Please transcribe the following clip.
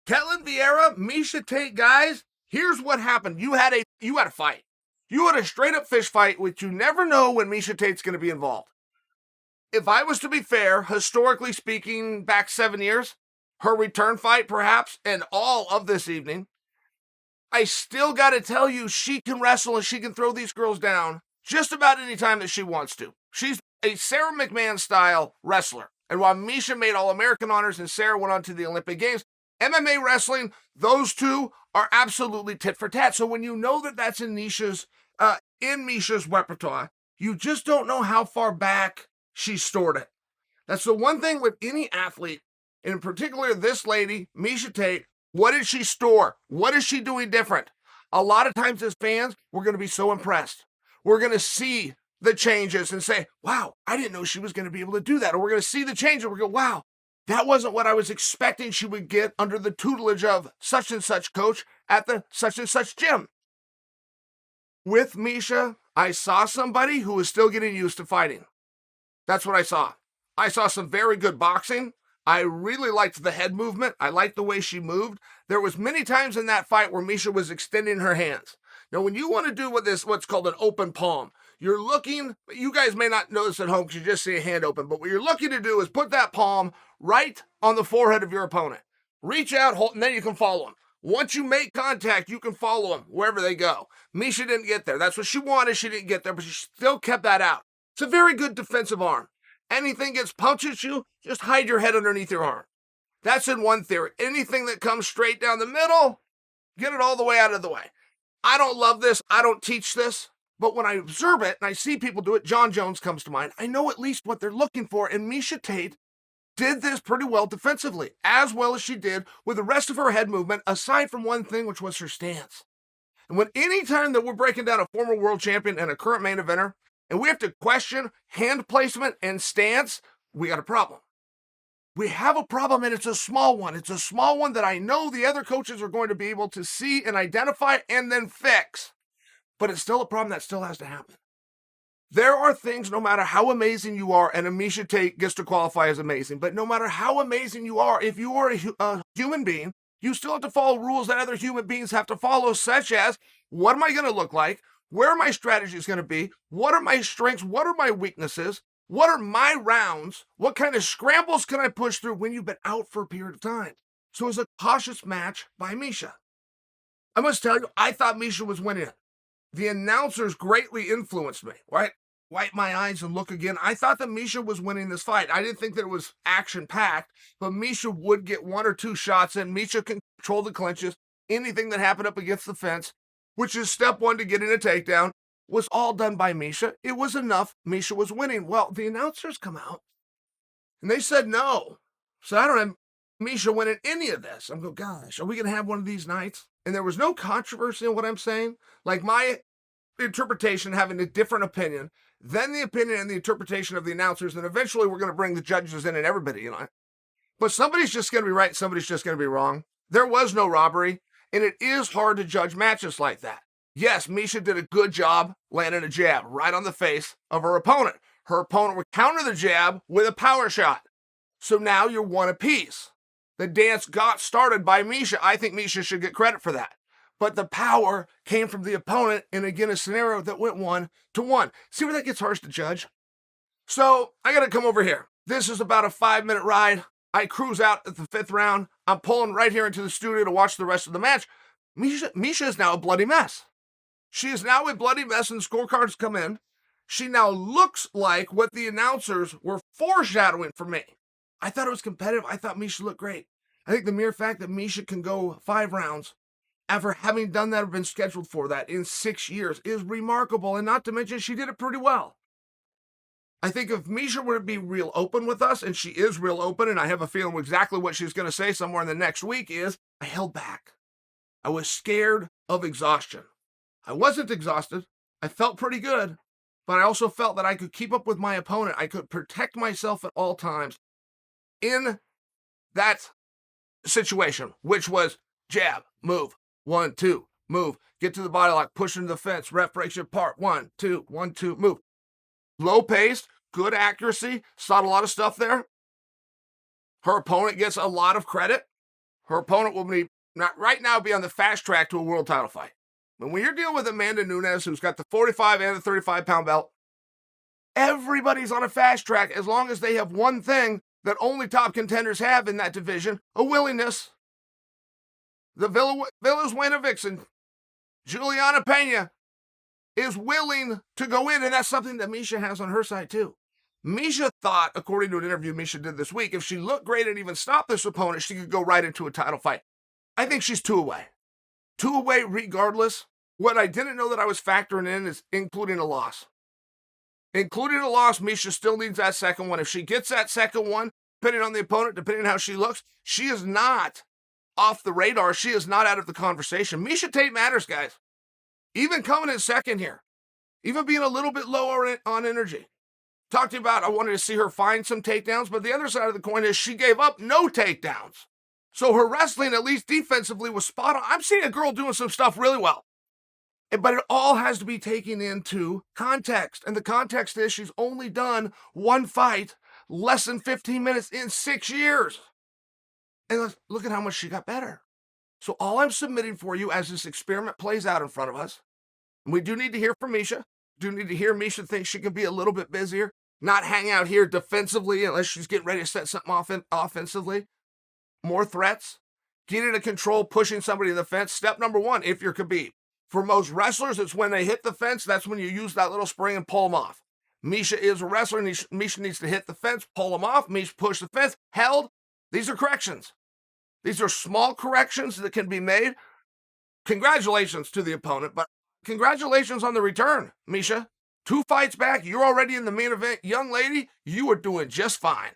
Ketlen Vieira, Miesha Tate, guys, here's what happened. You had a fight. You had a straight up fish fight, which you never know when Miesha Tate's going to be involved. If I was to be fair, historically speaking, back 7 years, her return fight perhaps, and all of this evening, I still got to tell you, she can wrestle and she can throw these girls down just about any time that she wants to. She's a Sarah McMahon style wrestler. And while Miesha made All-American honors and Sarah went on to the Olympic Games, MMA wrestling, those two are absolutely tit for tat. So when you know that that's in Miesha's repertoire, you just don't know how far back she stored it. That's the one thing with any athlete, in particular this lady, Miesha Tate. What did she store? What is she doing different? A lot of times as fans, we're going to be so impressed. We're going to see the changes and say, wow, I didn't know she was going to be able to do that. Or we're going to see the changes and we're going, wow, that wasn't what I was expecting she would get under the tutelage of such and such coach at the such and such gym. With Miesha, I saw somebody who was still getting used to fighting. That's what I saw. I saw some very good boxing. I really liked the head movement. I liked the way she moved. There was many times in that fight where Miesha was extending her hands. Now, when you want to do what's called an open palm, you're looking, you guys may not know this at home because you just see a hand open, but what you're looking to do is put that palm right on the forehead of your opponent. Reach out, hold, and then you can follow them. Once you make contact, you can follow them wherever they go. Miesha didn't get there. That's what she wanted. She didn't get there, but she still kept that out. It's a very good defensive arm. Anything gets punched at you, just hide your head underneath your arm. That's in one theory. Anything that comes straight down the middle, get it all the way out of the way. I don't love this. I don't teach this. But when I observe it and I see people do it, Jon Jones comes to mind. I know at least what they're looking for. And Miesha Tate did this pretty well defensively, as well as she did with the rest of her head movement, aside from one thing, which was her stance. And when any time that we're breaking down a former world champion and a current main eventer, and we have to question hand placement and stance, we got a problem. We have a problem, and it's a small one. It's a small one that I know the other coaches are going to be able to see and identify and then fix. But it's still a problem that still has to happen. There are things, no matter how amazing you are, and Miesha Tate gets to qualify as amazing, but no matter how amazing you are, if you are a human being, you still have to follow rules that other human beings have to follow, such as, what am I going to look like? Where are my strategies going to be? What are my strengths? What are my weaknesses? What are my rounds? What kind of scrambles can I push through when you've been out for a period of time? So it was a cautious match by Miesha. I must tell you, I thought Miesha was winning it. The announcers greatly influenced me, right? Wipe my eyes and look again. I thought that Miesha was winning this fight. I didn't think that it was action-packed, but Miesha would get one or two shots in. Miesha can control the clinches. Anything that happened up against the fence, which is step one to getting a takedown, was all done by Miesha. It was enough. Miesha was winning. Well, the announcers come out, and they said no. So I don't have Miesha winning any of this. I'm going, gosh, are we going to have one of these nights? And there was no controversy in what I'm saying. Like my interpretation having a different opinion than the opinion and the interpretation of the announcers. And eventually we're going to bring the judges in and everybody, you know. But somebody's just going to be right. Somebody's just going to be wrong. There was no robbery. And it is hard to judge matches like that. Yes, Miesha did a good job landing a jab right on the face of her opponent. Her opponent would counter the jab with a power shot. So now you're one apiece. The dance got started by Miesha. I think Miesha should get credit for that. But the power came from the opponent in, again, a scenario that went 1-1. See where that gets harsh to judge? So I got to come over here. This is about a 5-minute ride. I cruise out at the 5th round. I'm pulling right here into the studio to watch the rest of the match. Miesha is now a bloody mess. She is now a bloody mess, and scorecards come in. She now looks like what the announcers were foreshadowing for me. I thought it was competitive. I thought Miesha looked great. I think the mere fact that Miesha can go 5 rounds after having done that or been scheduled for that in 6 years is remarkable, and not to mention she did it pretty well. I think if Miesha were to be real open with us, and she is real open, and I have a feeling exactly what she's going to say somewhere in the next week is, I held back. I was scared of exhaustion. I wasn't exhausted. I felt pretty good, but I also felt that I could keep up with my opponent. I could protect myself at all times in that situation, which was jab, move, 1, 2, move, get to the body lock, push into the fence, ref breaks you apart, 1, 2, 1, 2, move. Low paced, good accuracy, saw a lot of stuff there. Her opponent gets a lot of credit. Her opponent will be not right now be on the fast track to a world title fight. But when you're dealing with Amanda Nunes, who's got the 45 and the 35-pound belt, everybody's on a fast track as long as they have one thing that only top contenders have in that division, a willingness. The Venezuela Vixen, Juliana Pena, is willing to go in, and that's something that Miesha has on her side too. Miesha thought, according to an interview Miesha did this week, if she looked great and even stopped this opponent, she could go right into a title fight. I think she's 2 away. 2 away regardless. What I didn't know that I was factoring in is including a loss. Including a loss, Miesha still needs that second one. If she gets that second one, depending on the opponent, depending on how she looks, she is not off the radar. She is not out of the conversation. Miesha Tate matters, guys. Even coming in second here. Even being a little bit lower on energy. Talked to you about I wanted to see her find some takedowns, but the other side of the coin is she gave up no takedowns. So her wrestling, at least defensively, was spot on. I'm seeing a girl doing some stuff really well. But it all has to be taken into context. And the context is she's only done one fight less than 15 minutes in 6 years. And look at how much she got better. So all I'm submitting for you as this experiment plays out in front of us, and we do need to hear from Miesha. Do need to hear Miesha think she can be a little bit busier, not hang out here defensively unless she's getting ready to set something off offensively. More threats, get into control, pushing somebody to the fence. Step number 1, if you're Khabib. For most wrestlers, it's when they hit the fence, that's when you use that little spring and pull them off. Miesha is a wrestler, and Miesha needs to hit the fence, pull them off. Miesha push the fence, held. These are corrections. These are small corrections that can be made. Congratulations to the opponent, but congratulations on the return, Miesha. 2 fights back, you're already in the main event. Young lady, you are doing just fine.